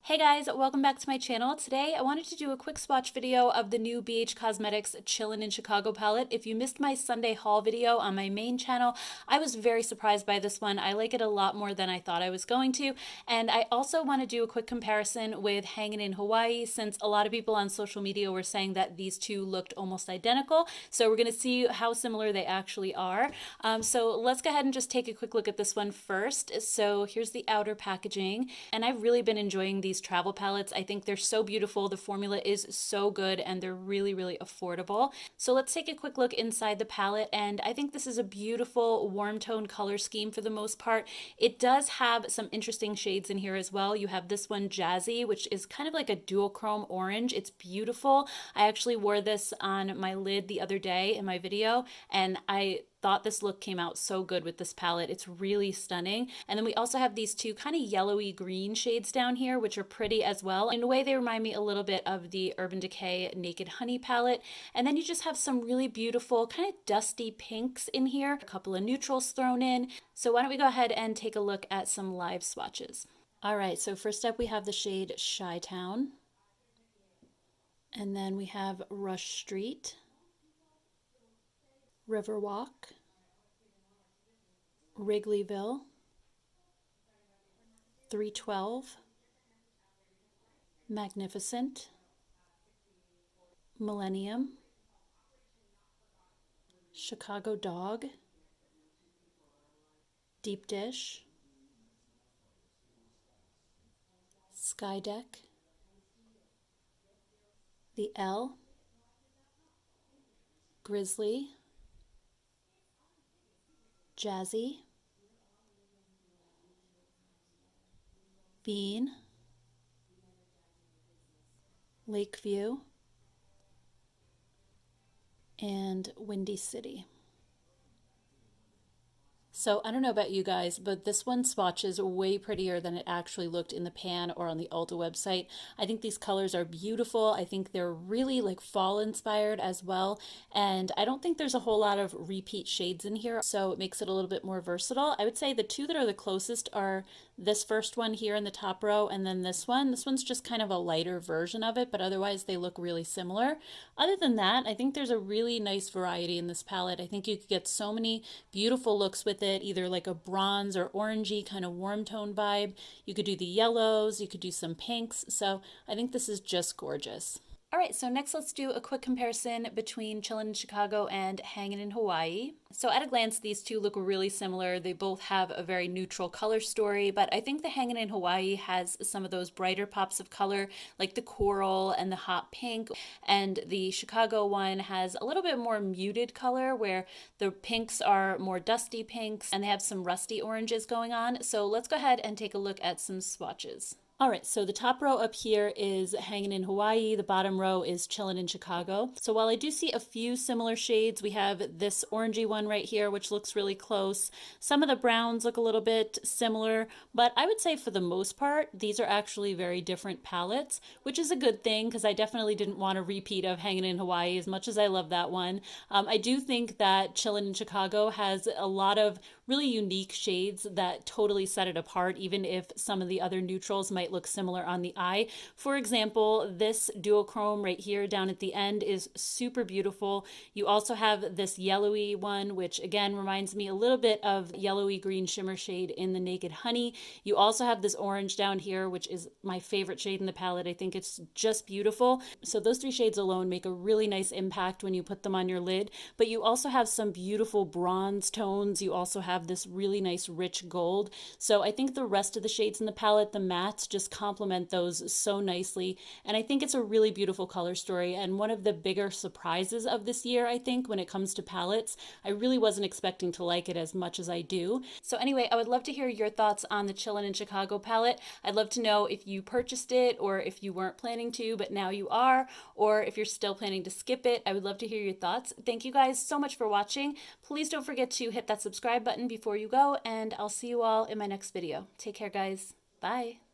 Hey guys, welcome back to my channel. Today I wanted to do a quick swatch video of the new Bh Cosmetics Chillin in Chicago palette. If you missed my Sunday haul video on my main channel, I was very surprised by this one. I like it a lot more than I thought I was going to. And I also want to do a quick comparison with Hangin in Hawaii, since a lot of people on social media were saying that these two looked almost identical. So we're going to see how similar they actually are. So let's go ahead and just take a quick look at this one first. So here's the outer packaging, and I've really been enjoying these travel palettes. I think they're so beautiful. The formula is so good and they're really, really affordable. So let's take a quick look inside the palette, and I think this is a beautiful warm tone color scheme for the most part. It does have some interesting shades in here as well. You have this one, Jazzy, which is kind of like a duochrome orange. It's beautiful. I actually wore this on my lid the other day in my video, and I thought this look came out so good with this palette. It's really stunning. And then we also have these two kind of yellowy green shades down here, which are pretty as well. In a way, they remind me a little bit of the Urban Decay Naked Honey palette. And then you just have some really beautiful kind of dusty pinks in here, a couple of neutrals thrown in. So why don't we go ahead and take a look at some live swatches. All right, so first up we have the shade Chi-Town. And then we have Rush Street, Riverwalk, Wrigleyville, 312, Magnificent, Millennium, Chicago Dog, Deep Dish, Skydeck, The L, Grizzly, Jazzy, Bean, Lakeview, and Windy City. So I don't know about you guys, but this one swatches way prettier than it actually looked in the pan or on the Ulta website. I think these colors are beautiful. I think they're really like fall inspired as well. And I don't think there's a whole lot of repeat shades in here, so it makes it a little bit more versatile. I would say the two that are the closest are this first one here in the top row, and then this one. This one's just kind of a lighter version of it, but otherwise they look really similar. Other than that, I think there's a really nice variety in this palette. I think you could get so many beautiful looks with it, either like a bronze or orangey kind of warm tone vibe. You could do the yellows, you could do some pinks. So I think this is just gorgeous. All right, so next let's do a quick comparison between Chillin in Chicago and Hangin in Hawaii. So at a glance, these two look really similar. They both have a very neutral color story, but I think the Hangin in Hawaii has some of those brighter pops of color, like the coral and the hot pink, and the Chicago one has a little bit more muted color, where the pinks are more dusty pinks, and they have some rusty oranges going on. So let's go ahead and take a look at some swatches. All right, so the top row up here is Hangin in Hawaii. The bottom row is Chillin in Chicago. So while I do see a few similar shades, we have this orangey one right here, which looks really close. Some of the browns look a little bit similar, but I would say for the most part, these are actually very different palettes, which is a good thing because I definitely didn't want a repeat of Hangin in Hawaii as much as I love that one. I do think that Chillin in Chicago has a lot of really unique shades that totally set it apart, even if some of the other neutrals might look similar on the eye. For example, this duochrome right here down at the end is super beautiful. You also have this yellowy one, which again reminds me a little bit of yellowy green shimmer shade in the Naked Honey. You also have this orange down here, which is my favorite shade in the palette. I think it's just beautiful. So those three shades alone make a really nice impact when you put them on your lid. But you also have some beautiful bronze tones. You also have this really nice rich gold. So I think the rest of the shades in the palette, the mattes, just complement those so nicely. And I think it's a really beautiful color story, and one of the bigger surprises of this year, I think, when it comes to palettes. I really wasn't expecting to like it as much as I do. So anyway, I would love to hear your thoughts on the Chillin in Chicago palette. I'd love to know if you purchased it, or if you weren't planning to, but now you are, or if you're still planning to skip it. I would love to hear your thoughts. Thank you guys so much for watching. Please don't forget to hit that subscribe button before you go, and I'll see you all in my next video. Take care, guys. Bye.